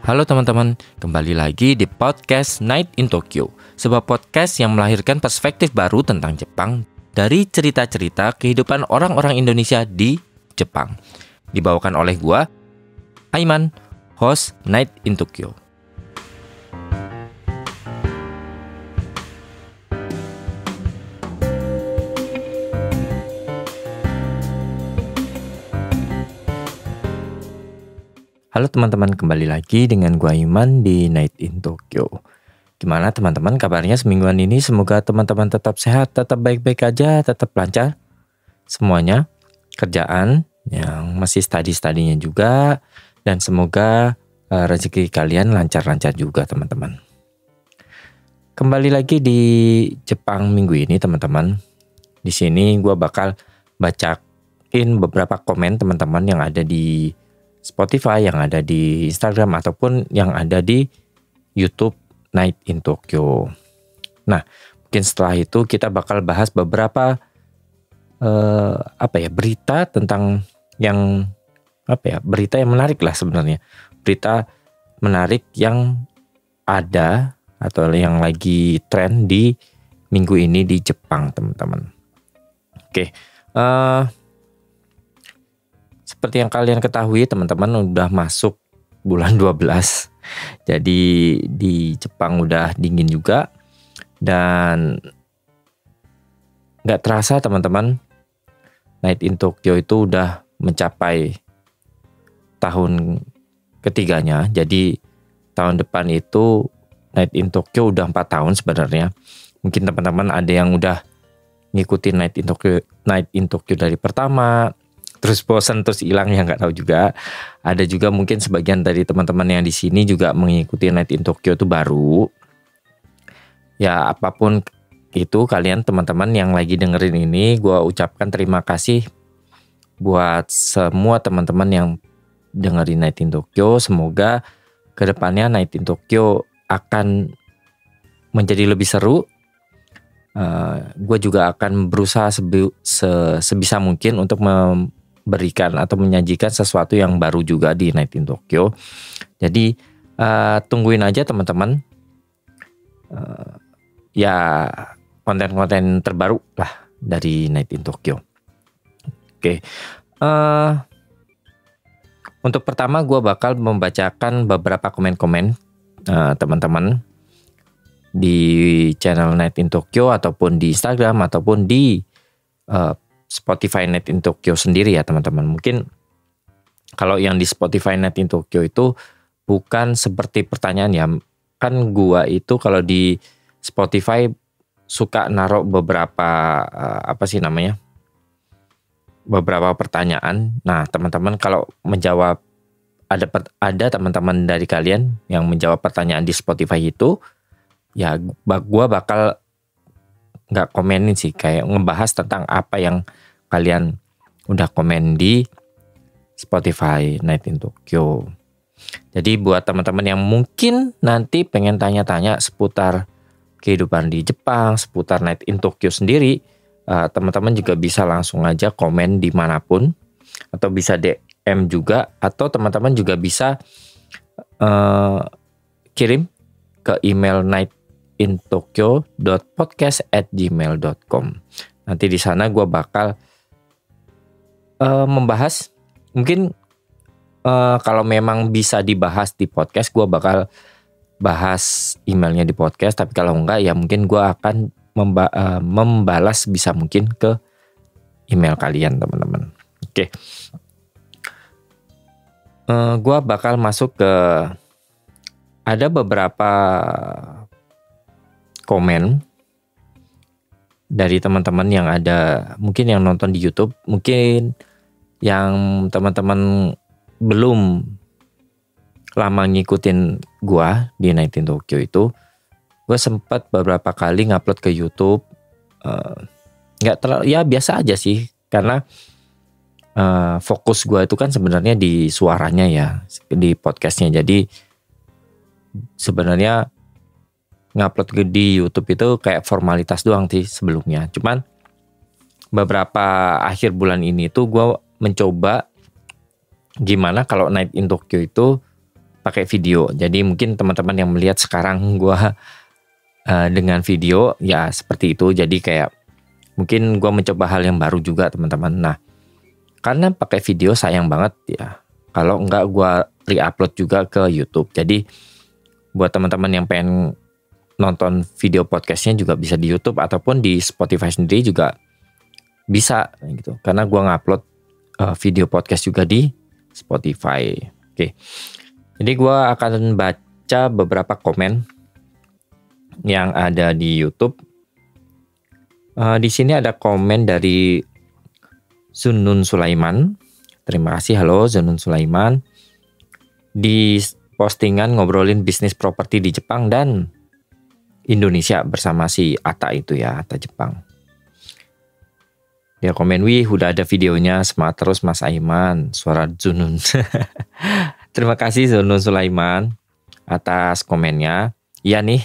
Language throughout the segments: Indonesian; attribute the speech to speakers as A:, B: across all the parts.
A: Halo teman-teman, kembali lagi di podcast Night in Tokyo, sebuah podcast yang melahirkan perspektif baru tentang Jepang dari cerita-cerita kehidupan orang-orang Indonesia di Jepang. Dibawakan oleh gua, Aiman, host Night in Tokyo. Halo teman-teman, kembali lagi dengan gua Iman di Night in Tokyo. Gimana teman-teman kabarnya semingguan ini? Semoga teman-teman tetap sehat, tetap baik-baik aja, tetap lancar semuanya. Kerjaan yang masih study-studinya juga. Dan semoga rezeki kalian lancar-lancar juga teman-teman. Kembali lagi di Jepang minggu ini teman-teman. Di sini gua bakal bacain beberapa komen teman-teman yang ada di Spotify, yang ada di Instagram, ataupun yang ada di YouTube Night in Tokyo. Nah, mungkin setelah itu kita bakal bahas beberapa berita tentang yang berita yang menarik lah sebenarnya. Berita menarik yang ada atau yang lagi tren di minggu ini di Jepang, teman-teman. Oke. Seperti yang kalian ketahui teman-teman, udah masuk bulan 12. Jadi di Jepang udah dingin juga. Dan gak terasa teman-teman, Night in Tokyo itu udah mencapai tahun ketiganya. Jadi tahun depan itu Night in Tokyo udah 4 tahun sebenarnya. Mungkin teman-teman ada yang udah ngikutin Night in Tokyo dari pertama, terus bosan terus hilang, ya nggak tahu juga. Ada juga mungkin sebagian dari teman-teman yang di sini juga mengikuti Night in Tokyo itu baru. Ya apapun itu kalian teman-teman yang lagi dengerin ini, gue ucapkan terima kasih buat semua teman-teman yang dengerin Night in Tokyo. Semoga kedepannya Night in Tokyo akan menjadi lebih seru. Gue juga akan berusaha sebisa mungkin untuk memberikan atau menyajikan sesuatu yang baru juga di Night in Tokyo. Jadi tungguin aja teman-teman ya konten-konten terbaru lah dari Night in Tokyo. Oke. Untuk pertama gue bakal membacakan beberapa komen-komen teman-teman di channel Night in Tokyo ataupun di Instagram ataupun di Spotify Night in Tokyo sendiri ya teman-teman. Mungkin kalau yang di Spotify Night in Tokyo itu bukan seperti pertanyaan ya. Kan gua itu kalau di Spotify suka naruh beberapa beberapa pertanyaan. Nah teman-teman kalau menjawab, ada teman-teman dari kalian yang menjawab pertanyaan di Spotify itu, ya gua bakal nggak komenin sih, kayak ngebahas tentang apa yang kalian udah komen di Spotify Night in Tokyo. Jadi buat teman-teman yang mungkin nanti pengen tanya-tanya seputar kehidupan di Jepang, seputar Night in Tokyo sendiri, teman-teman juga bisa langsung aja komen dimanapun, atau bisa DM juga, atau teman-teman juga bisa kirim ke email nightintokyo.podcast@gmail.com. Nanti di sana gue bakal membahas, mungkin kalau memang bisa dibahas di podcast, gue bakal bahas emailnya di podcast. Tapi kalau enggak, ya mungkin gue akan membalas bisa mungkin ke email kalian teman-teman. Oke. Gue bakal masuk ke, ada beberapa komen dari teman-teman yang ada, mungkin yang nonton di YouTube, mungkin yang teman-teman belum lama ngikutin gua di Night in Tokyo itu, gua sempat beberapa kali ngupload ke YouTube. Nggak terlalu, ya biasa aja sih, karena fokus gua itu kan sebenarnya di suaranya ya, di podcastnya. Jadi sebenarnya ngupload di YouTube itu kayak formalitas doang sih sebelumnya. Cuman beberapa akhir bulan ini tuh gue mencoba gimana kalau Night in Tokyo itu pakai video. Jadi mungkin teman-teman yang melihat sekarang gue dengan video ya seperti itu. Jadi kayak mungkin gue mencoba hal yang baru juga teman-teman. Nah, karena pakai video sayang banget ya kalau enggak gue re-upload juga ke YouTube. Jadi buat teman-teman yang pengen nonton video podcastnya juga bisa di YouTube ataupun di Spotify sendiri juga bisa gitu. Karena gue ngupload video podcast juga di Spotify. Oke. Jadi gue akan baca beberapa komen yang ada di YouTube. Di sini ada komen dari Zunun Sulaiman. Terima kasih, halo Zunun Sulaiman. Di postingan ngobrolin bisnis properti di Jepang dan Indonesia bersama si Ata itu ya, Ata Jepang. Dia komen, wih udah ada videonya, semangat terus Mas Aiman, suara Zunun. Terima kasih Zunun Sulaiman atas komennya. Iya nih,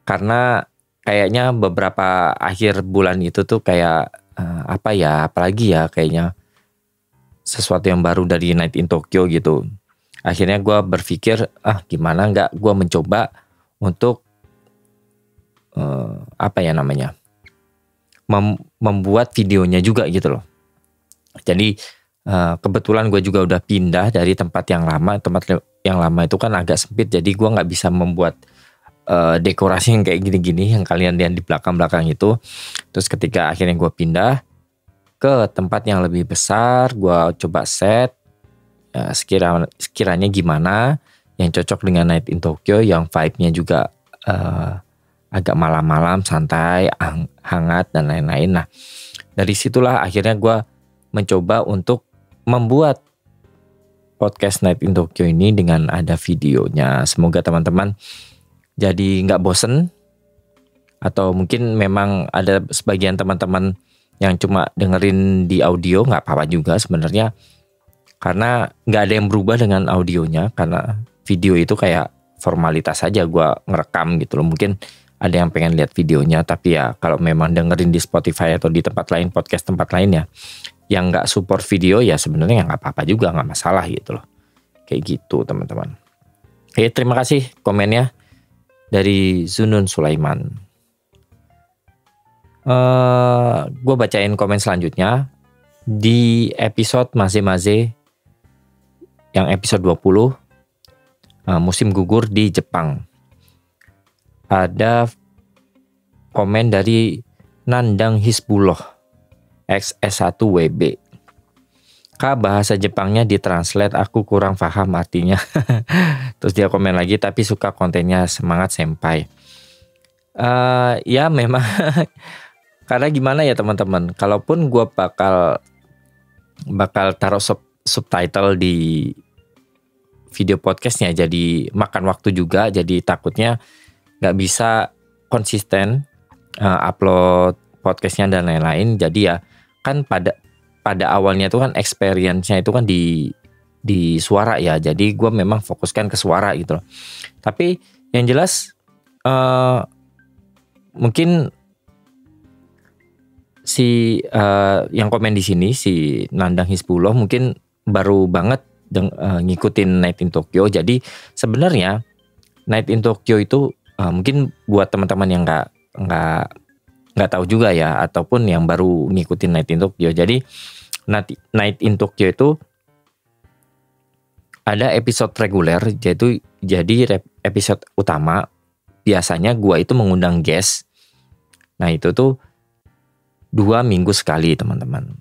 A: karena kayaknya beberapa akhir bulan itu tuh kayak apalagi ya kayaknya sesuatu yang baru dari Night in Tokyo gitu. Akhirnya gue berpikir, gimana nggak gue mencoba untuk membuat videonya juga gitu loh. Jadi kebetulan gue juga udah pindah dari tempat yang lama. Tempat yang lama itu kan agak sempit, jadi gue nggak bisa membuat dekorasi yang kayak gini-gini yang kalian lihat di belakang-belakang itu. Terus ketika akhirnya gue pindah ke tempat yang lebih besar, gue coba set sekiranya gimana yang cocok dengan Night in Tokyo, yang vibe-nya juga agak malam-malam, santai, hangat dan lain-lain. Nah, dari situlah akhirnya gue mencoba untuk membuat podcast Night in Tokyo ini dengan ada videonya. Semoga teman-teman jadi nggak bosen, atau mungkin memang ada sebagian teman-teman yang cuma dengerin di audio, nggak apa-apa juga sebenarnya, karena nggak ada yang berubah dengan audionya, karena video itu kayak formalitas saja gue ngerekam gitu loh. Mungkin ada yang pengen lihat videonya, tapi ya kalau memang dengerin di Spotify atau di tempat lain, podcast tempat lain ya, yang nggak support video ya sebenarnya nggak apa-apa juga, nggak masalah gitu loh. Kayak gitu teman-teman. Oke, terima kasih komennya dari Zunun Sulaiman. Gue bacain komen selanjutnya di episode Maze yang episode 20 musim gugur di Jepang. Ada komen dari Nandang Hisbullah XS1WB. Kak, bahasa Jepangnya ditranslate, aku kurang paham artinya. Terus dia komen lagi, tapi suka kontennya, semangat senpai. Ya memang karena gimana ya teman-teman, kalaupun gue bakal taruh subtitle di video podcastnya, jadi makan waktu juga, jadi takutnya nggak bisa konsisten upload podcastnya dan lain-lain. Jadi ya kan pada awalnya itu kan experience-nya itu kan di suara ya, jadi gue memang fokuskan ke suara gitu loh. Tapi yang jelas mungkin si yang komen di sini si Nandang Hisbullah mungkin baru banget ngikutin Night in Tokyo. Jadi sebenarnya Night in Tokyo itu mungkin buat teman-teman yang nggak tahu juga ya, ataupun yang baru ngikutin Night in Tokyo. Jadi Night in Tokyo itu ada episode reguler, jadi episode utama biasanya gua itu mengundang guest. Nah itu tuh 2 minggu sekali teman-teman.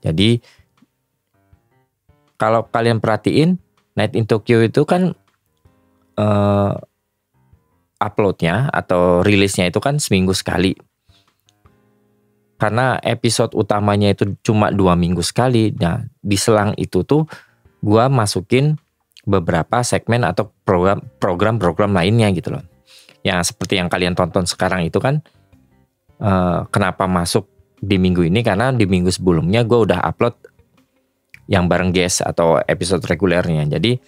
A: Jadi kalau kalian perhatiin Night in Tokyo itu kan uploadnya atau rilisnya itu kan seminggu sekali. Karena episode utamanya itu cuma 2 minggu sekali. Nah di selang itu tuh gue masukin beberapa segmen atau program lainnya gitu loh. Yang seperti yang kalian tonton sekarang itu kan kenapa masuk di minggu ini, karena di minggu sebelumnya gue udah upload yang bareng guest atau episode regulernya. Jadi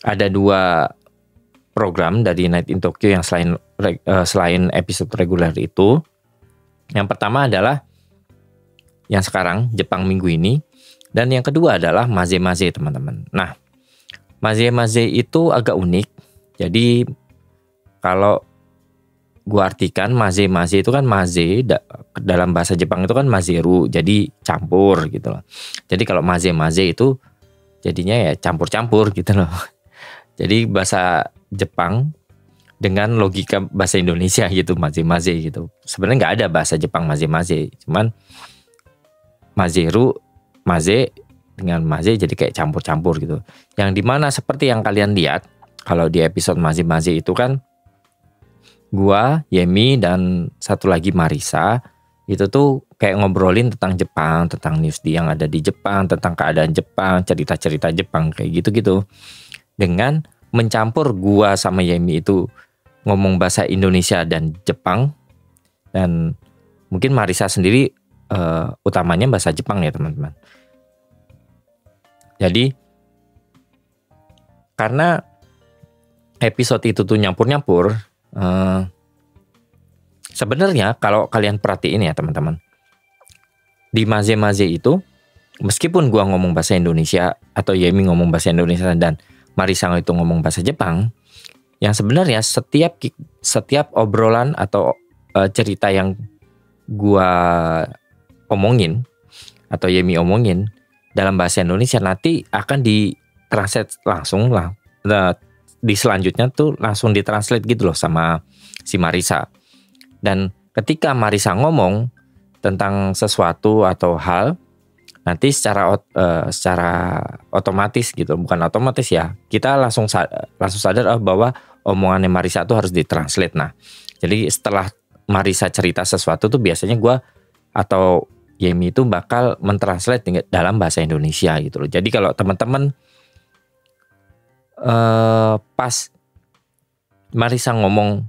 A: ada 2 program dari Night in Tokyo yang selain episode reguler itu. Yang pertama adalah yang sekarang Jepang minggu ini, Dan yang kedua adalah maze-maze teman-teman. Nah, maze-maze itu agak unik. Jadi kalau gua artikan maze-maze itu kan maze dalam bahasa Jepang itu kan mazeru, jadi campur gitu loh. Jadi kalau maze-maze itu jadinya ya campur-campur gitu loh. Jadi bahasa Jepang dengan logika bahasa Indonesia gitu, maze-maze gitu. Sebenarnya nggak ada bahasa Jepang maze-maze, cuman mazeru, maze dengan maze jadi kayak campur-campur gitu. Yang dimana seperti yang kalian lihat kalau di episode maze-maze itu kan gua, Yemi, dan satu lagi Marisa itu tuh kayak ngobrolin tentang Jepang, tentang news yang ada di Jepang, tentang keadaan Jepang, cerita-cerita Jepang kayak gitu-gitu. Dengan mencampur gua sama Yemi itu ngomong bahasa Indonesia dan Jepang, dan mungkin Marisa sendiri utamanya bahasa Jepang ya teman-teman. Jadi karena episode itu tuh nyampur-nyampur, sebenarnya kalau kalian perhatiin ya teman-teman, di maze-maze itu meskipun gua ngomong bahasa Indonesia atau Yemi ngomong bahasa Indonesia dan Marisa itu ngomong bahasa Jepang, yang sebenarnya setiap obrolan atau cerita yang gua omongin atau Yemi omongin dalam bahasa Indonesia nanti akan ditranslate langsung lah. Di selanjutnya tuh langsung ditranslate gitu loh sama si Marisa. Dan ketika Marisa ngomong tentang sesuatu atau hal, nanti secara otomatis gitu, bukan otomatis ya, kita langsung sadar bahwa omongannya Marisa tuh harus ditranslate. Nah, jadi setelah Marisa cerita sesuatu tuh biasanya gue atau Yemi itu bakal mentranslate dalam bahasa Indonesia gitu loh. Jadi kalau teman-teman pas Marisa ngomong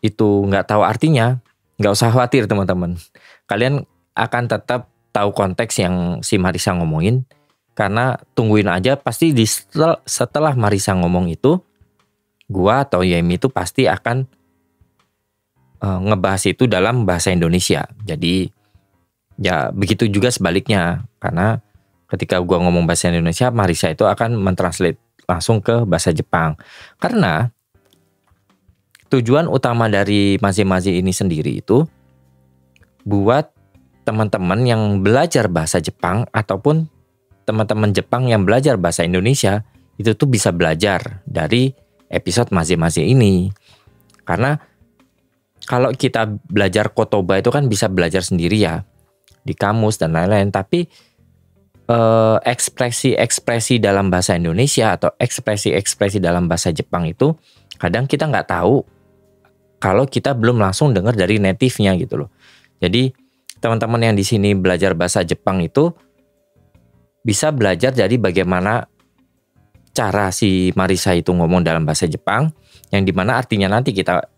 A: itu nggak tahu artinya, nggak usah khawatir teman-teman. Kalian akan tetap tahu konteks yang si Marisa ngomongin, karena tungguin aja pasti setelah Marisa ngomong itu, gua atau Yemi itu pasti akan ngebahas itu dalam bahasa Indonesia. Jadi ya begitu juga sebaliknya, karena ketika gua ngomong bahasa Indonesia, Marisa itu akan mentranslate langsung ke bahasa Jepang. Karena tujuan utama dari maze-maze ini sendiri itu buat teman-teman yang belajar bahasa Jepang ataupun teman-teman Jepang yang belajar bahasa Indonesia itu tuh bisa belajar dari episode maze-maze ini. Karena kalau kita belajar kotoba itu kan bisa belajar sendiri ya di kamus dan lain-lain, tapi ekspresi-ekspresi dalam bahasa Indonesia atau ekspresi-ekspresi dalam bahasa Jepang itu kadang kita nggak tahu kalau kita belum langsung dengar dari native-nya gitu loh. Jadi teman-teman yang di sini belajar bahasa Jepang itu bisa belajar dari bagaimana cara si Marisa itu ngomong dalam bahasa Jepang, yang dimana artinya nanti kita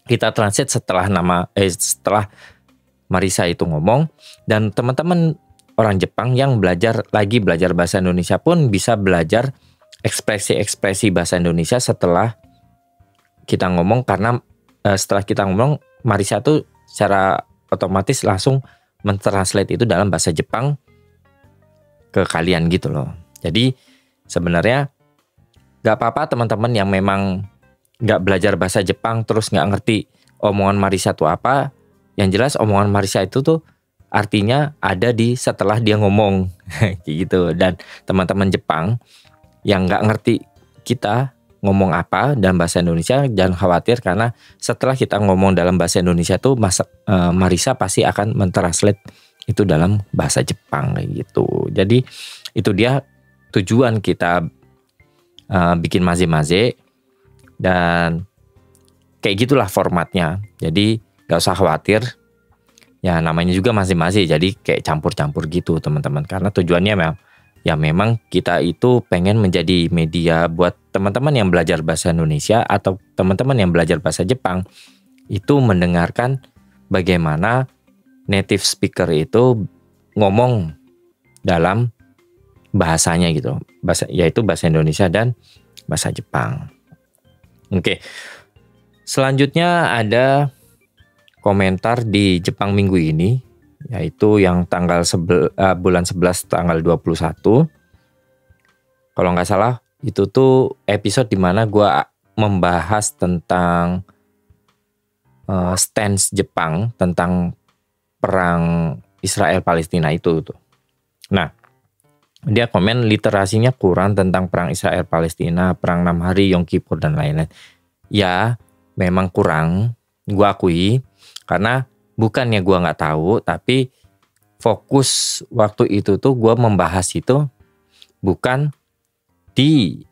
A: kita translate setelah setelah Marisa itu ngomong, dan teman-teman orang Jepang yang belajar bahasa Indonesia pun bisa belajar ekspresi-ekspresi bahasa Indonesia setelah kita ngomong, karena setelah kita ngomong Marisa tuh secara otomatis langsung mentranslate itu dalam bahasa Jepang ke kalian gitu loh. Jadi sebenarnya gak apa-apa teman-teman yang memang gak belajar bahasa Jepang terus gak ngerti omongan Marisa itu apa. Yang jelas omongan Marisa itu tuh artinya ada di setelah dia ngomong gitu. Dan teman-teman Jepang yang gak ngerti kita ngomong apa dalam bahasa Indonesia, jangan khawatir, karena setelah kita ngomong dalam bahasa Indonesia tuh Marisa pasti akan mentranslate itu dalam bahasa Jepang kayak gitu. Jadi itu dia tujuan kita bikin maze-maze, dan kayak gitulah formatnya. Jadi gak usah khawatir, ya namanya juga maze-maze, jadi kayak campur-campur gitu teman-teman. Karena tujuannya memang kita itu pengen menjadi media buat teman-teman yang belajar bahasa Indonesia atau teman-teman yang belajar bahasa Jepang itu mendengarkan bagaimana native speaker itu ngomong dalam bahasanya gitu, yaitu bahasa Indonesia dan bahasa Jepang. Oke. Selanjutnya ada komentar di Jepang minggu ini, yaitu yang bulan 11 tanggal 21. Kalau nggak salah itu tuh episode dimana gue membahas tentang stance Jepang tentang perang Israel Palestina itu tuh. Nah, dia komen literasinya kurang tentang perang Israel Palestina, perang 6 hari, Yom Kippur dan lain-lain. Ya, memang kurang, gue akui, karena bukannya gue nggak tahu, tapi fokus waktu itu tuh gue membahas itu bukan di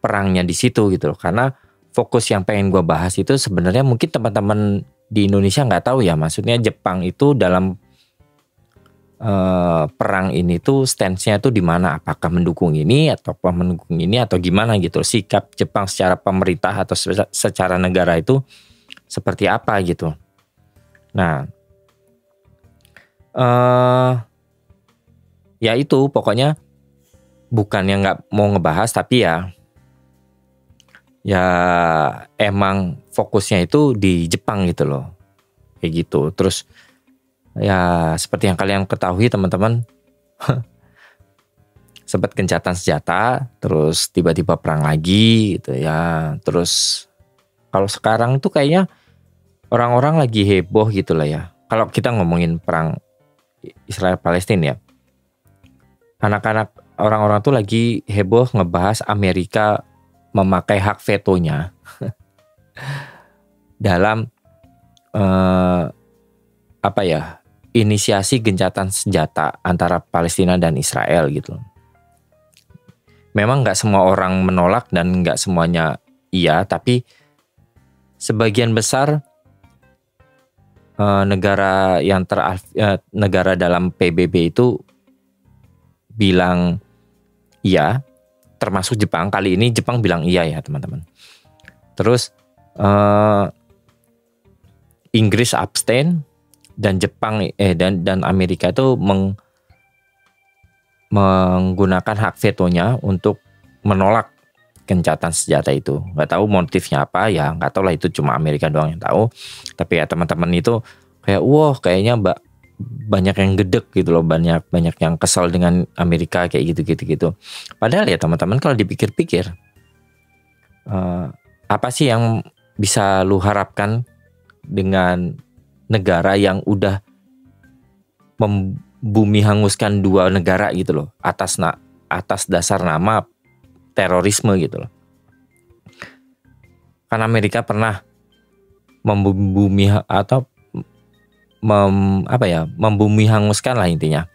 A: perangnya di situ gitu loh. Karena fokus yang pengen gue bahas itu sebenarnya mungkin teman-teman di Indonesia nggak tahu ya, maksudnya Jepang itu dalam perang ini tuh stance-nya tuh di mana, apakah mendukung ini atau mendukung ini atau gimana gitu, sikap Jepang secara pemerintah atau secara negara itu seperti apa gitu. Nah, ya itu pokoknya bukannya nggak mau ngebahas, tapi ya emang fokusnya itu di Jepang gitu loh, kayak gitu. Terus ya seperti yang kalian ketahui teman-teman, sempat gencatan senjata, terus tiba-tiba perang lagi gitu ya. Terus kalau sekarang tuh kayaknya orang-orang lagi heboh gitu lah ya. Kalau kita ngomongin perang Israel Palestina ya, anak-anak orang-orang tuh lagi heboh ngebahas Amerika memakai hak vetonya dalam inisiasi gencatan senjata antara Palestina dan Israel gitu. Memang nggak semua orang menolak dan nggak semuanya iya, tapi sebagian besar negara negara dalam PBB itu bilang iya, termasuk Jepang. Kali ini Jepang bilang iya ya teman-teman. Terus Inggris abstain dan Jepang dan Amerika itu menggunakan hak vetonya untuk menolak gencatan senjata itu. Nggak tahu motifnya apa ya, nggak tahu lah, itu cuma Amerika doang yang tahu. Tapi ya teman-teman itu kayak kayaknya banyak yang gedek gitu loh, banyak yang kesal dengan Amerika kayak gitu. Padahal ya teman-teman kalau dipikir-pikir, apa sih yang bisa lu harapkan dengan negara yang udah membumi hanguskan dua negara gitu loh, atas dasar nama terorisme gitu loh. Kan Amerika pernah membumi atau membumi hanguskan lah intinya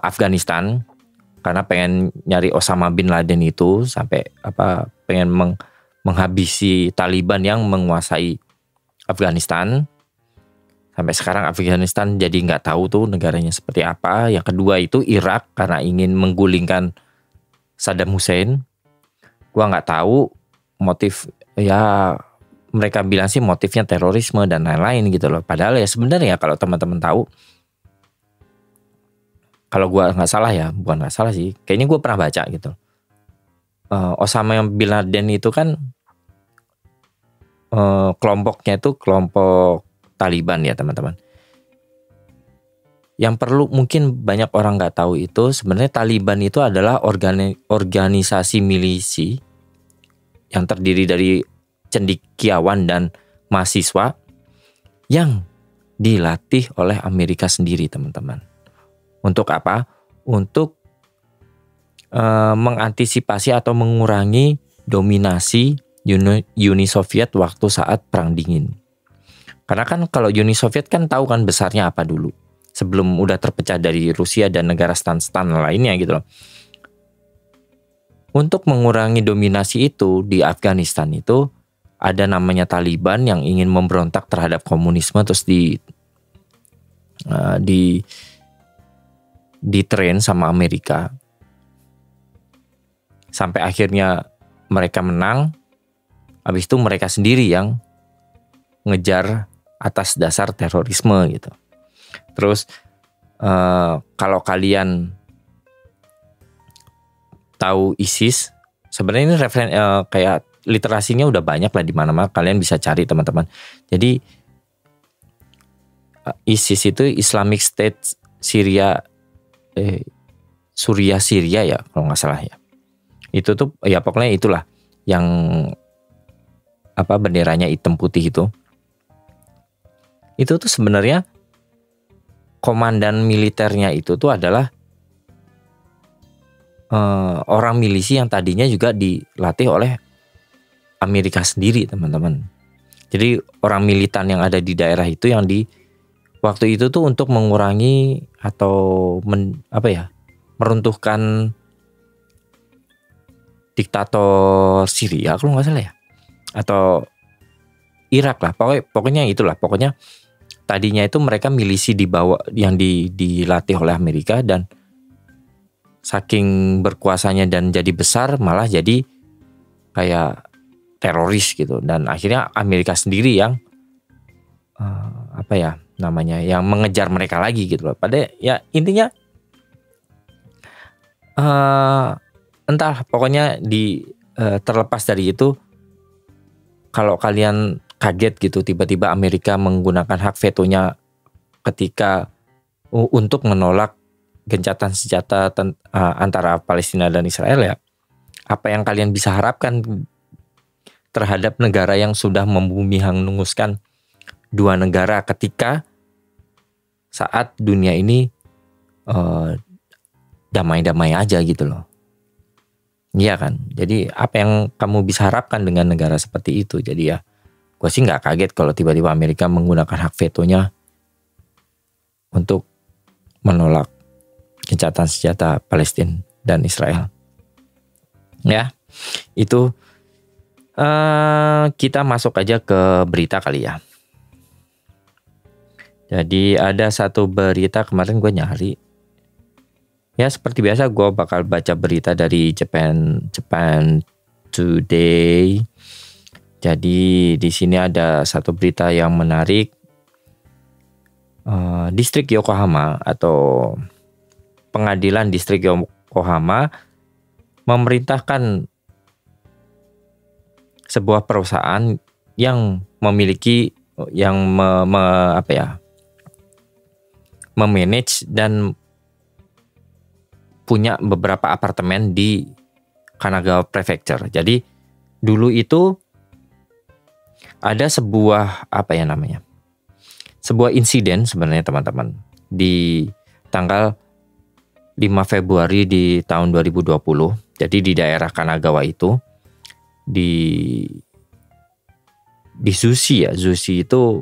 A: Afghanistan, karena pengen nyari Osama bin Laden itu, sampai pengen menghabisi Taliban yang menguasai Afghanistan. Sampai sekarang Afghanistan jadi nggak tahu tuh negaranya seperti apa. Yang kedua itu Irak, karena ingin menggulingkan Saddam Hussein. Gua nggak tahu motif, ya mereka bilang sih motifnya terorisme dan lain-lain gitu loh. Padahal ya sebenarnya kalau teman-teman tahu, kalau gua nggak salah ya, bukan nggak salah sih, kayaknya gua pernah baca gitu. Osama bin Laden itu kan kelompoknya itu kelompok Taliban ya teman-teman. Yang perlu mungkin banyak orang nggak tahu itu, sebenarnya Taliban itu adalah organisasi milisi yang terdiri dari cendekiawan dan mahasiswa yang dilatih oleh Amerika sendiri teman-teman. Untuk apa? Untuk mengantisipasi atau mengurangi dominasi Uni Soviet waktu saat Perang Dingin. Karena kan kalau Uni Soviet kan tahu kan besarnya apa dulu, sebelum udah terpecah dari Rusia dan negara stan-stan lainnya gitu loh. Untuk mengurangi dominasi itu di Afghanistan itu ada namanya Taliban yang ingin memberontak terhadap komunisme, terus di train sama Amerika sampai akhirnya mereka menang. Habis itu mereka sendiri yang ngejar atas dasar terorisme gitu. Terus kalau kalian tahu ISIS, sebenarnya ini kayak literasinya udah banyak lah di mana-mana, kalian bisa cari teman-teman. Jadi ISIS itu Islamic State Syria ya kalau nggak salah ya. Itu tuh ya pokoknya itulah yang benderanya hitam putih itu. Itu tuh sebenarnya komandan militernya itu tuh adalah orang milisi yang tadinya juga dilatih oleh Amerika sendiri, teman-teman. Jadi orang militan yang ada di daerah itu yang waktu itu tuh untuk mengurangi atau meruntuhkan diktator Syria kalau nggak salah ya, atau Irak lah, pokoknya itulah, pokoknya tadinya itu mereka milisi di bawah yang dilatih oleh Amerika, dan saking berkuasanya dan jadi besar malah jadi kayak teroris gitu, dan akhirnya Amerika sendiri yang yang mengejar mereka lagi gitu loh. Pada ya intinya entah, pokoknya terlepas dari itu, kalau kalian kaget gitu tiba-tiba Amerika menggunakan hak vetonya ketika untuk menolak gencatan senjata antara Palestina dan Israel, ya apa yang kalian bisa harapkan terhadap negara yang sudah membumi hanguskan dua negara ketika saat dunia ini damai-damai aja gitu loh. Iya kan, jadi apa yang kamu bisa harapkan dengan negara seperti itu? Jadi ya, gue sih nggak kaget kalau tiba-tiba Amerika menggunakan hak vetonya untuk menolak gencatan senjata Palestina dan Israel. Ya, itu kita masuk aja ke berita kali ya. Jadi ada satu berita kemarin gue nyari. Ya seperti biasa gue bakal baca berita dari Japan Today. Jadi di sini ada satu berita yang menarik. Distrik Yokohama atau pengadilan distrik Yokohama memerintahkan sebuah perusahaan yang memiliki memanage dan punya beberapa apartemen di Kanagawa Prefecture. Jadi dulu itu ada sebuah sebuah insiden sebenarnya teman-teman di tanggal 5 Februari di tahun 2020. Jadi di daerah Kanagawa itu di Zushi ya. Zushi itu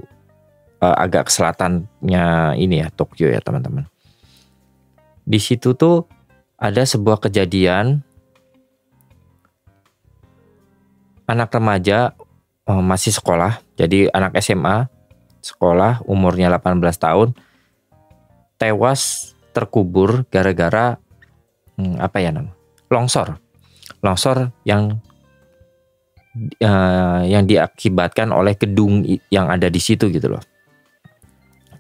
A: agak ke selatannya ini ya, Tokyo ya teman-teman. Di situ tuh ada sebuah kejadian anak remaja masih sekolah, jadi anak SMA sekolah umurnya 18 tahun tewas terkubur gara-gara longsor yang diakibatkan oleh gedung yang ada di situ gitu loh.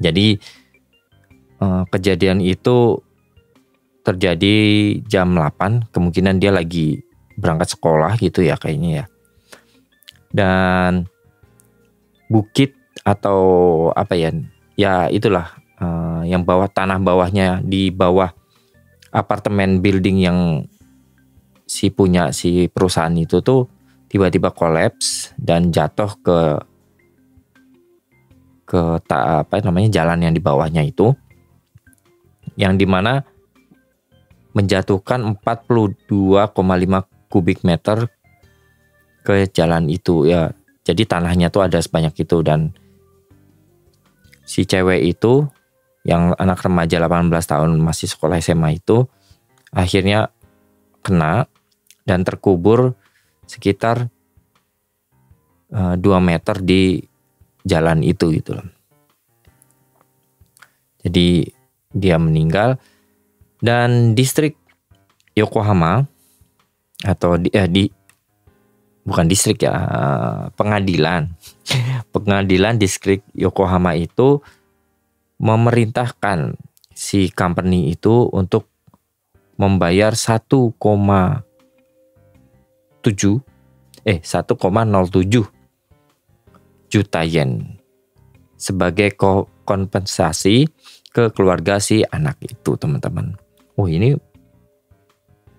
A: Jadi kejadian itu terjadi jam 8, kemungkinan dia lagi berangkat sekolah gitu ya kayaknya ya. Dan bukit atau ya itulah yang tanah bawahnya di bawah apartemen building yang si perusahaan itu tuh tiba-tiba kolaps dan jatuh ke jalan yang di bawahnya itu, yang dimana menjatuhkan 42,5 kubik meter ke jalan itu ya. Jadi tanahnya tuh ada sebanyak itu, dan si cewek itu yang anak remaja 18 tahun masih sekolah SMA itu akhirnya kena dan terkubur sekitar 2 meter di jalan itu gitu loh. Jadi dia meninggal. Dan distrik Yokohama atau bukan distrik ya, pengadilan distrik Yokohama itu memerintahkan si company itu untuk membayar 1,07 juta yen sebagai kompensasi ke keluarga si anak itu, teman-teman. Oh, ini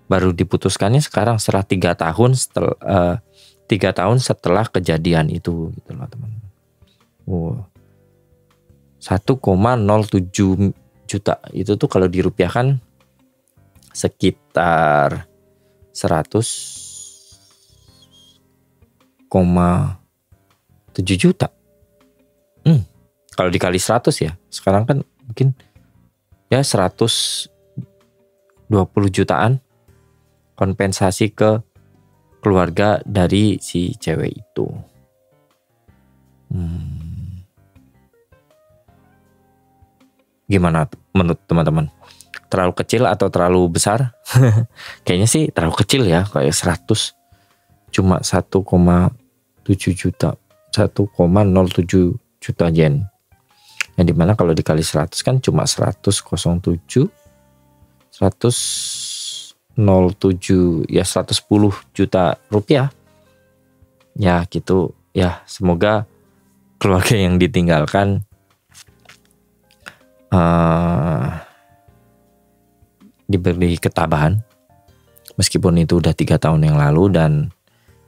A: baru diputuskannya sekarang setelah 3 tahun setelah kejadian itu, gitu loh, teman-teman. Oh, 1,07 juta itu tuh kalau dirupiahkan sekitar 100,7 juta. Kalau dikali 100 ya, sekarang kan mungkin ya 120 jutaan kompensasi ke keluarga dari si cewek itu. Gimana menurut teman-teman? Terlalu kecil atau terlalu besar? Kayaknya sih terlalu kecil ya, kayak 100. Cuma 1,7 juta. 1,07 juta yen. Yang dimana kalau dikali 100 kan cuma 100,07 ya 110 juta rupiah. Ya gitu. Ya semoga keluarga yang ditinggalkan diberi ketabahan meskipun itu udah 3 tahun yang lalu, dan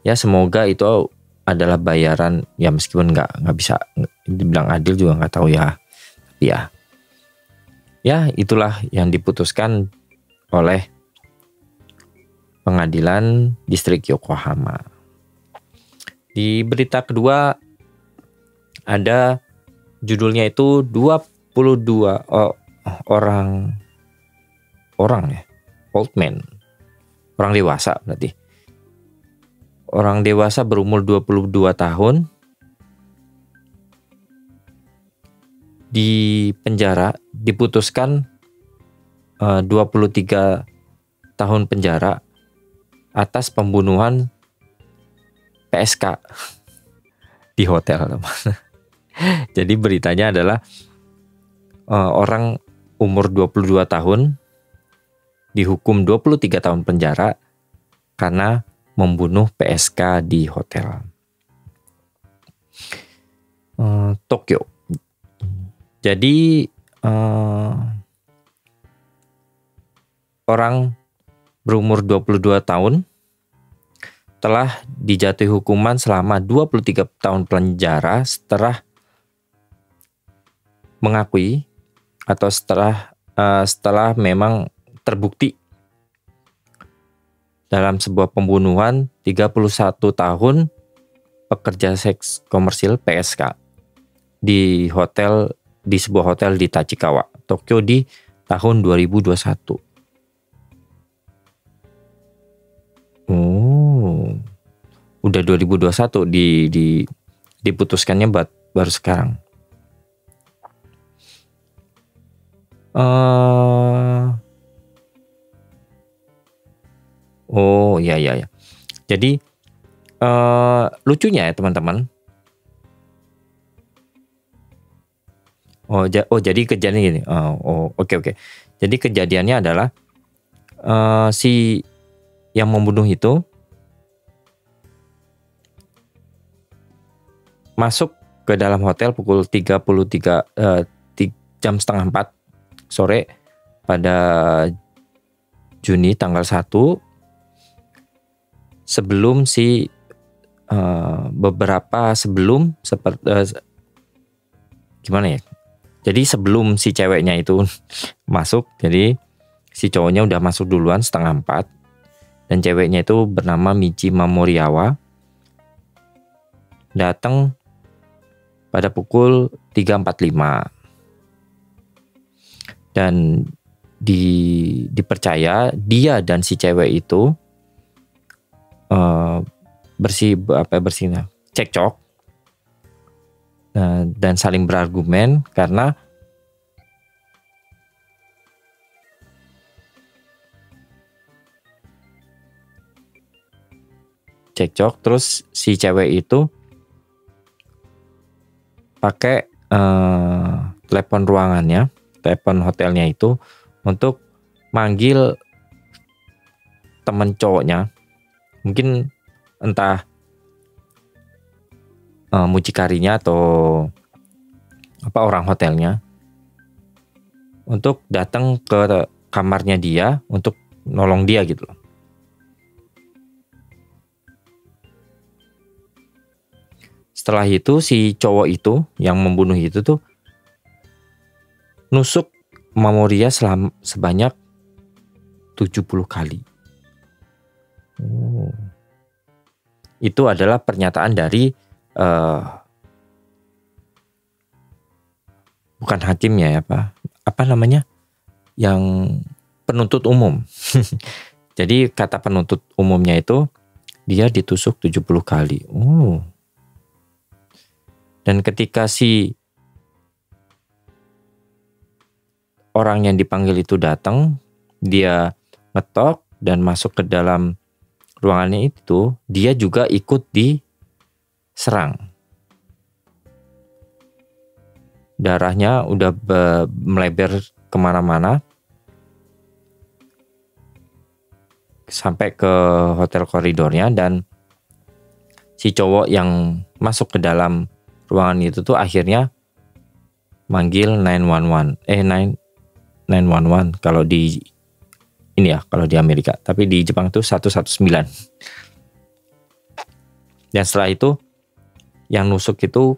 A: ya semoga itu adalah bayaran ya, meskipun nggak bisa dibilang adil juga nggak tahu ya, tapi ya itulah yang diputuskan oleh pengadilan distrik Yokohama. Di berita kedua ada judulnya itu 22 orang ya, old man, orang dewasa berarti. Orang dewasa berumur 22 tahun di penjara, diputuskan 23 tahun penjara atas pembunuhan PSK di hotel, teman. Jadi beritanya adalah orang umur 22 tahun dihukum 23 tahun penjara karena membunuh PSK di hotel Tokyo. Jadi orang berumur 22 tahun telah dijatuhi hukuman selama 23 tahun penjara setelah mengakui atau setelah memang terbukti dalam sebuah pembunuhan 31 tahun pekerja seks komersil PSK di sebuah hotel di Tachikawa, Tokyo di tahun 2021. Udah 2021 diputuskannya baru sekarang. Ya. Jadi lucunya ya teman-teman. Jadi kejadian gini. Oke. Jadi kejadiannya adalah si yang membunuh itu masuk ke dalam hotel pukul 3:30 jam setengah 4 sore pada Juni tanggal 1, sebelum beberapa sebelum gimana ya? Jadi sebelum si ceweknya itu masuk, jadi si cowoknya udah masuk duluan setengah 4, dan ceweknya itu bernama Michi Mamoriawa, datang pada pukul 3:45. Dan dipercaya dia dan si cewek itu cekcok dan saling berargumen karena terus si cewek itu pakai telepon ruangannya, telepon hotelnya itu untuk manggil teman cowoknya, mungkin entah mucikarinya atau orang hotelnya untuk datang ke kamarnya dia untuk nolong dia gitu loh. Setelah itu si cowok itu yang membunuh itu tuh nusuk Mamoria sebanyak 70 kali. Itu adalah pernyataan dari bukan hakimnya ya, apa namanya, yang penuntut umum. Jadi kata penuntut umumnya itu dia ditusuk 70 kali. Dan ketika si orang yang dipanggil itu datang, dia ngetok dan masuk ke dalam ruangannya itu, dia juga ikut diserang. Darahnya udah melebar kemana-mana sampai ke hotel koridornya, dan si cowok yang masuk ke dalam ruangan itu tuh akhirnya manggil 911 kalau di ini ya, kalau di Amerika, tapi di Jepang tuh 119. Dan setelah itu yang nusuk itu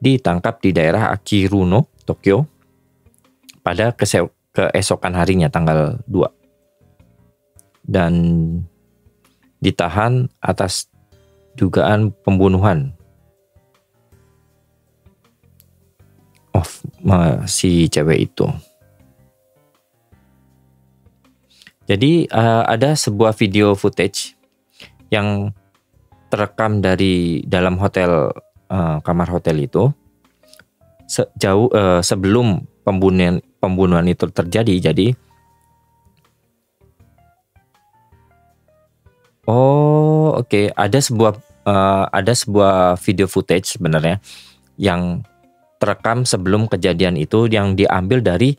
A: ditangkap di daerah Akiruno, Tokyo pada keesokan harinya tanggal 2. Dan ditahan atas dugaan pembunuhan si cewek itu. Jadi ada sebuah video footage yang terekam dari dalam hotel, kamar hotel itu sebelum pembunuhan itu terjadi. Jadi ada sebuah video footage sebenarnya yang terekam sebelum kejadian itu, yang diambil dari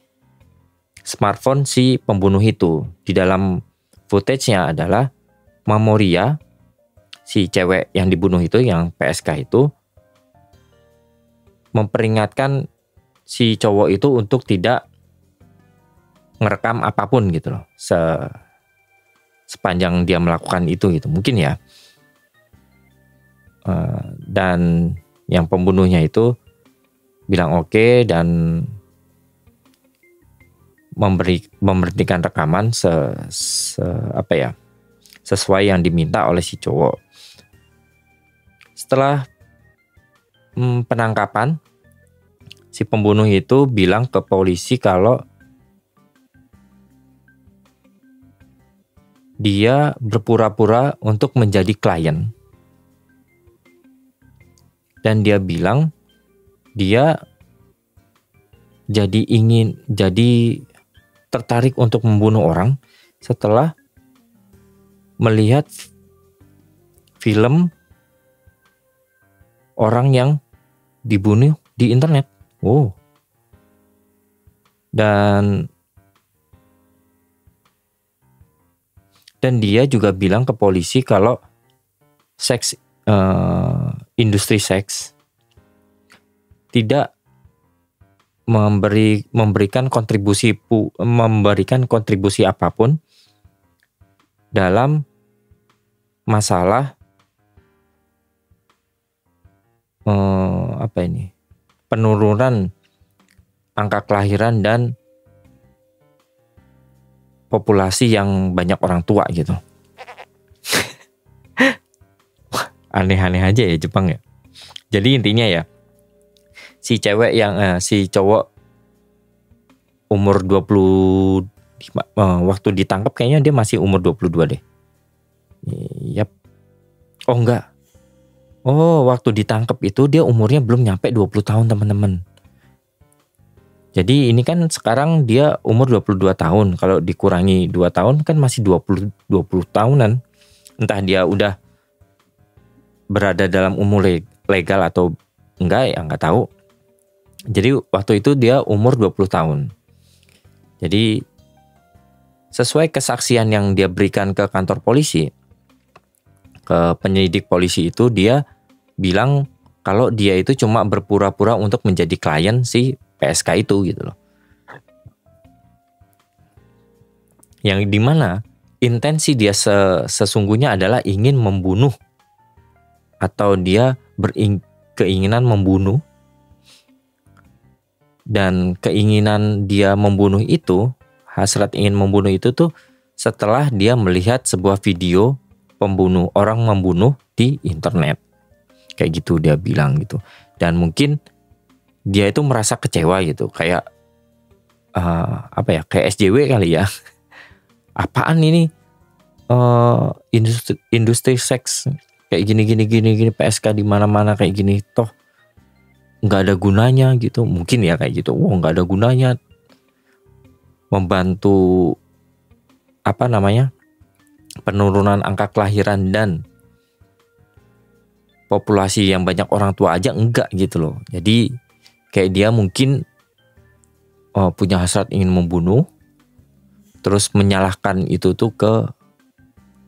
A: smartphone si pembunuh itu. Di dalam footage-nya adalah Mamoria, si cewek yang dibunuh itu, yang PSK itu, memperingatkan si cowok itu untuk tidak ngerekam apapun gitu loh, sepanjang dia melakukan itu gitu, mungkin ya. Dan yang pembunuhnya itu bilang oke, dan memberhentikan rekaman sesuai yang diminta oleh si cowok. Setelah penangkapan, si pembunuh itu bilang ke polisi kalau dia berpura-pura untuk menjadi klien, dan dia bilang dia jadi tertarik untuk membunuh orang setelah melihat film orang yang dibunuh di internet. Dan dia juga bilang ke polisi kalau industri seks tidak memberikan kontribusi apapun dalam masalah penurunan angka kelahiran dan populasi yang banyak orang tua gitu. Aneh-aneh aja ya Jepang ya. Jadi intinya ya, si cowok umur 20, waktu ditangkap kayaknya dia masih umur 22 deh. Yap. Oh enggak. Waktu ditangkap itu dia umurnya belum nyampe 20 tahun teman-teman. Jadi ini kan sekarang dia umur 22 tahun. Kalau dikurangi 2 tahun kan masih 20 tahunan. Entah dia udah berada dalam umur legal atau enggak ya, enggak tahu. Jadi waktu itu dia umur 20 tahun. Jadi sesuai kesaksian yang dia berikan ke kantor polisi, ke penyelidik polisi itu, dia bilang kalau dia itu cuma berpura-pura untuk menjadi klien si PSK itu gitu loh. Yang dimana intensi dia sesungguhnya adalah ingin membunuh, atau dia keinginan membunuh, dan keinginan dia membunuh itu, hasrat ingin membunuh itu tuh setelah dia melihat sebuah video orang membunuh di internet. Kayak gitu dia bilang gitu. Dan mungkin dia itu merasa kecewa gitu, kayak kayak SJW kali ya. Apaan ini industri seks kayak gini PSK di mana-mana kayak gini, toh nggak ada gunanya gitu, mungkin ya kayak gitu. Nggak ada gunanya membantu penurunan angka kelahiran dan populasi yang banyak orang tua aja enggak gitu loh. Jadi kayak dia mungkin punya hasrat ingin membunuh, terus menyalahkan itu tuh ke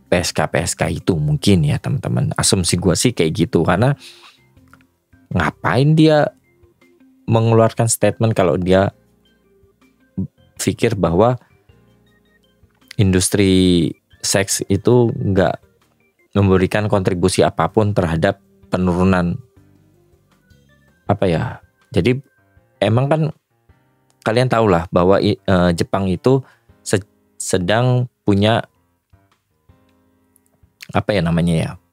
A: PSK itu mungkin ya teman-teman. Asumsi gue sih kayak gitu, karena ngapain dia mengeluarkan statement kalau dia pikir bahwa industri seks itu nggak memberikan kontribusi apapun terhadap penurunan Jadi emang kan kalian tahu lah bahwa Jepang itu sedang punya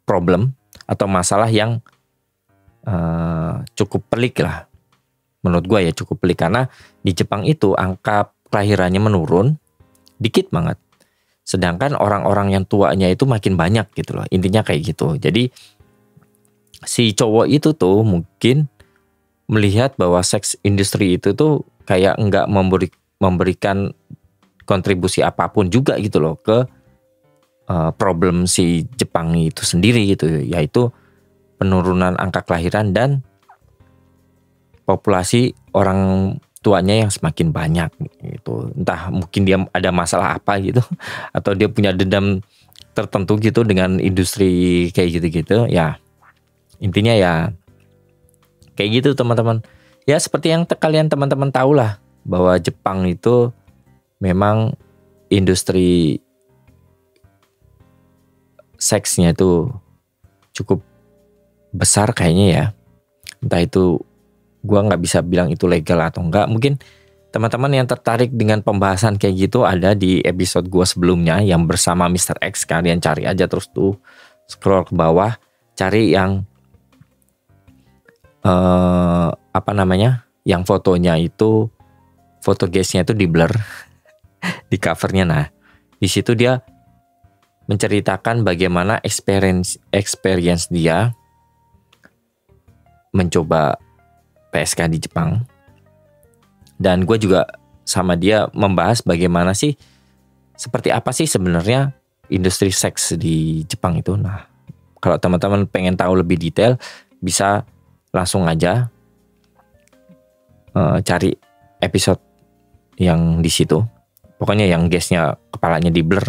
A: problem atau masalah yang cukup pelik lah. Menurut gue ya cukup pelik, karena di Jepang itu angka kelahirannya menurun dikit banget, sedangkan orang-orang yang tuanya itu makin banyak gitu loh. Intinya kayak gitu. Jadi si cowok itu tuh mungkin melihat bahwa seks industri itu tuh kayak nggak memberikan kontribusi apapun juga gitu loh ke problem si Jepang itu sendiri gitu, yaitu penurunan angka kelahiran dan populasi orang tuanya yang semakin banyak gitu. Entah mungkin dia ada masalah apa gitu, atau dia punya dendam tertentu gitu dengan industri kayak gitu-gitu ya. Intinya ya kayak gitu teman-teman. Ya seperti yang kalian teman-teman tahu lah, bahwa Jepang itu memang industri seksnya itu cukup besar kayaknya ya. Entah itu gua nggak bisa bilang itu legal atau enggak. Mungkin teman-teman yang tertarik dengan pembahasan kayak gitu ada di episode gua sebelumnya yang bersama Mr. X. Kalian cari aja terus tuh, scroll ke bawah, cari yang yang fotonya itu, foto guysnya itu di blur di covernya. Nah di situ dia menceritakan bagaimana experience dia mencoba PSK di Jepang, dan gue juga sama dia membahas bagaimana sih, seperti apa sih sebenarnya industri seks di Jepang itu. Nah kalau teman-teman pengen tahu lebih detail, bisa langsung aja cari episode yang di situ. Pokoknya yang guestnya kepalanya di blur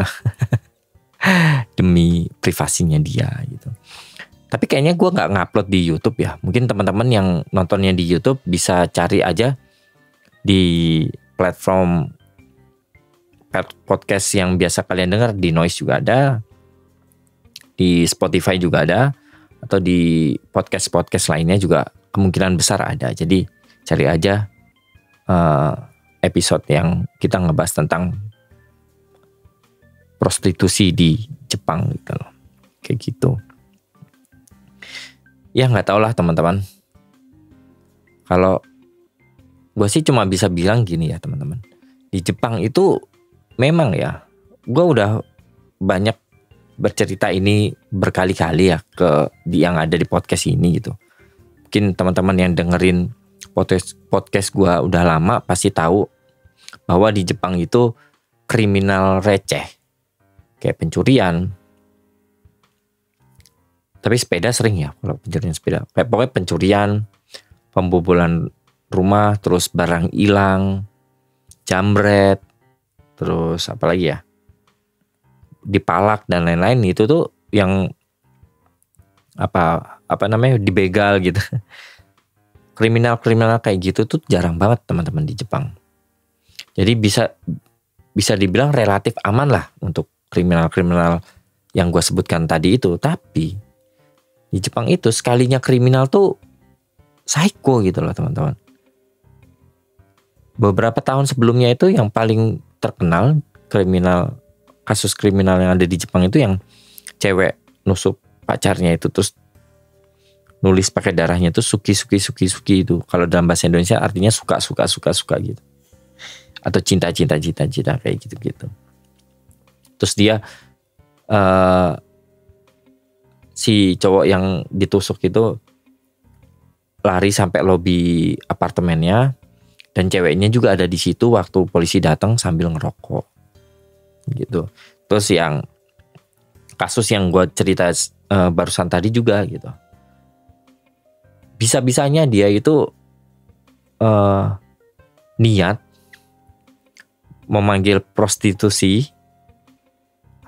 A: demi privasinya dia gitu. Tapi kayaknya gue nggak ngupload di YouTube ya. Mungkin teman-teman yang nontonnya di YouTube bisa cari aja di platform podcast yang biasa kalian dengar. Di Noise juga ada, di Spotify juga ada, atau di podcast lainnya juga kemungkinan besar ada. Jadi cari aja episode yang kita ngebahas tentang prostitusi di Jepang gitu loh. Kayak gitu. Ya nggak tau lah teman-teman. Kalau gue sih cuma bisa bilang gini ya teman-teman. Di Jepang itu memang ya, gue udah banyak bercerita ini berkali-kali ya yang ada di podcast ini gitu. Mungkin teman-teman yang dengerin podcast gue udah lama pasti tahu bahwa di Jepang itu kriminal receh kayak pencurian. Tapi sepeda sering ya, kalau pencurian sepeda. Kayak pokoknya pencurian, pembobolan rumah, terus barang hilang, jambret, terus apa lagi ya, dipalak dan lain-lain. Itu tuh yang apa namanya, dibegal gitu. Kriminal kayak gitu tuh jarang banget teman-teman di Jepang. Jadi bisa dibilang relatif aman lah untuk kriminal yang gue sebutkan tadi itu. Tapi di Jepang itu sekalinya kriminal tuh psycho gitu loh teman-teman. Beberapa tahun sebelumnya itu yang paling terkenal kasus kriminal yang ada di Jepang itu yang cewek nusuk pacarnya itu terus nulis pakai darahnya itu suki itu. Kalau dalam bahasa Indonesia artinya suka gitu. Atau cinta kayak gitu. Terus dia si cowok yang ditusuk itu lari sampai lobi apartemennya dan ceweknya juga ada di situ waktu polisi datang sambil ngerokok gitu. Terus yang kasus yang gue cerita barusan tadi juga gitu, bisa-bisanya dia itu niat memanggil prostitusi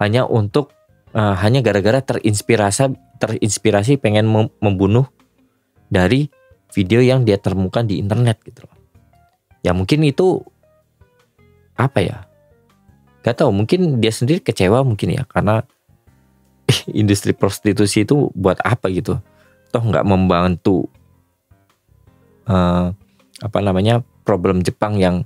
A: hanya gara-gara terinspirasi pengen membunuh dari video yang dia temukan di internet gitu loh. Ya mungkin itu apa ya? Gak tahu, mungkin dia sendiri kecewa mungkin ya, karena industri prostitusi itu buat apa gitu? Toh nggak membantu problem Jepang yang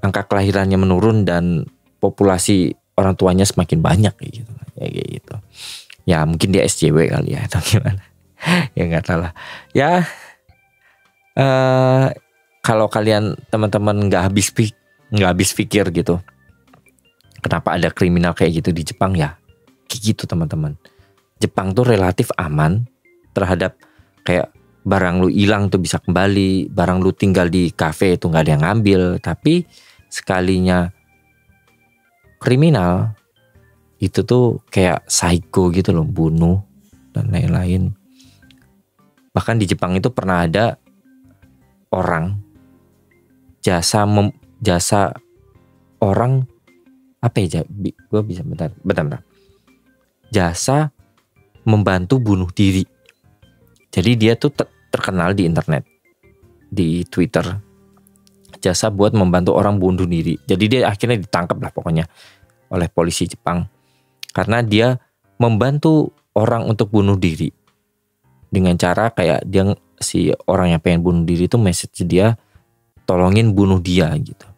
A: angka kelahirannya menurun dan populasi orang tuanya semakin banyak kayak gitu. Ya mungkin dia SJW kali ya atau gimana? Ya nggak tahu lah. Ya kalau kalian teman-teman nggak habis pikir gitu, kenapa ada kriminal kayak gitu di Jepang ya? Kayak gitu teman-teman. Jepang tuh relatif aman terhadap kayak barang lu hilang tuh bisa kembali, barang lu tinggal di kafe itu nggak ada yang ngambil. Tapi sekalinya kriminal itu tuh kayak psycho gitu loh, bunuh dan lain-lain. Bahkan di Jepang itu pernah ada orang jasa orang apa ya? Gue bisa bentar. Jasa membantu bunuh diri. Jadi dia tuh terkenal di internet, di Twitter, jasa buat membantu orang bunuh diri. Jadi dia akhirnya ditangkap lah pokoknya oleh polisi Jepang karena dia membantu orang untuk bunuh diri dengan cara kayak si orang yang pengen bunuh diri itu message dia tolongin bunuh dia gitu,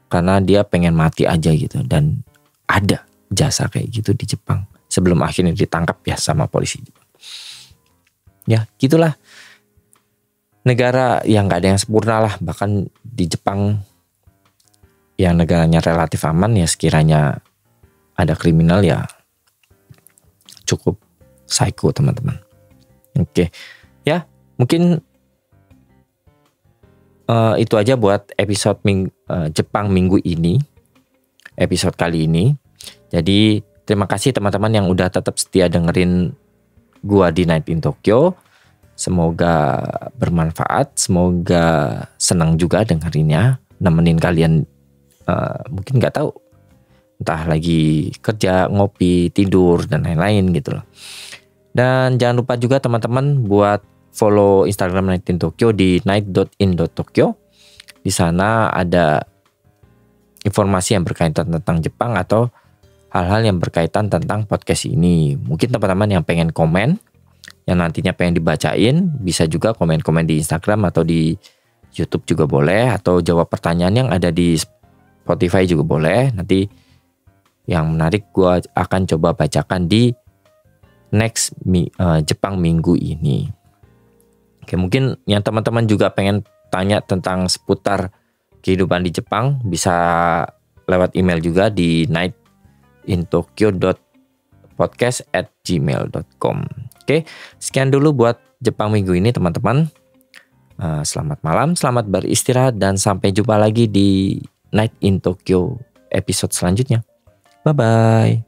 A: karena dia pengen mati aja gitu. Dan ada jasa kayak gitu di Jepang sebelum akhirnya ditangkap ya sama polisi Jepang. Ya gitulah, negara yang gak ada yang sempurna lah. Bahkan di Jepang yang negaranya relatif aman ya, sekiranya ada kriminal ya cukup psycho teman-teman. Oke, ya mungkin itu aja buat episode Jepang minggu ini, episode kali ini. Jadi terima kasih teman-teman yang udah tetap setia dengerin gua di Night in Tokyo. Semoga bermanfaat, semoga senang juga dengerinnya, nemenin kalian mungkin nggak tahu, entah lagi kerja, ngopi, tidur dan lain-lain gitu loh. Dan jangan lupa juga teman-teman buat follow Instagram Night in Tokyo di night.in.tokyo. Di sana ada informasi yang berkaitan tentang Jepang atau hal-hal yang berkaitan tentang podcast ini. Mungkin teman-teman yang pengen komen, yang nantinya pengen dibacain, bisa juga komen-komen di Instagram atau di YouTube juga boleh, atau jawab pertanyaan yang ada di Spotify juga boleh. Nanti yang menarik gue akan coba bacakan di next Jepang minggu ini. Oke, mungkin yang teman-teman juga pengen tanya tentang seputar kehidupan di Jepang bisa lewat email juga di nightin.tokyo.podcast@gmail.com. Oke, sekian dulu buat Jepang minggu ini teman-teman. Selamat malam, selamat beristirahat, dan sampai jumpa lagi di Night in Tokyo episode selanjutnya. Bye-bye.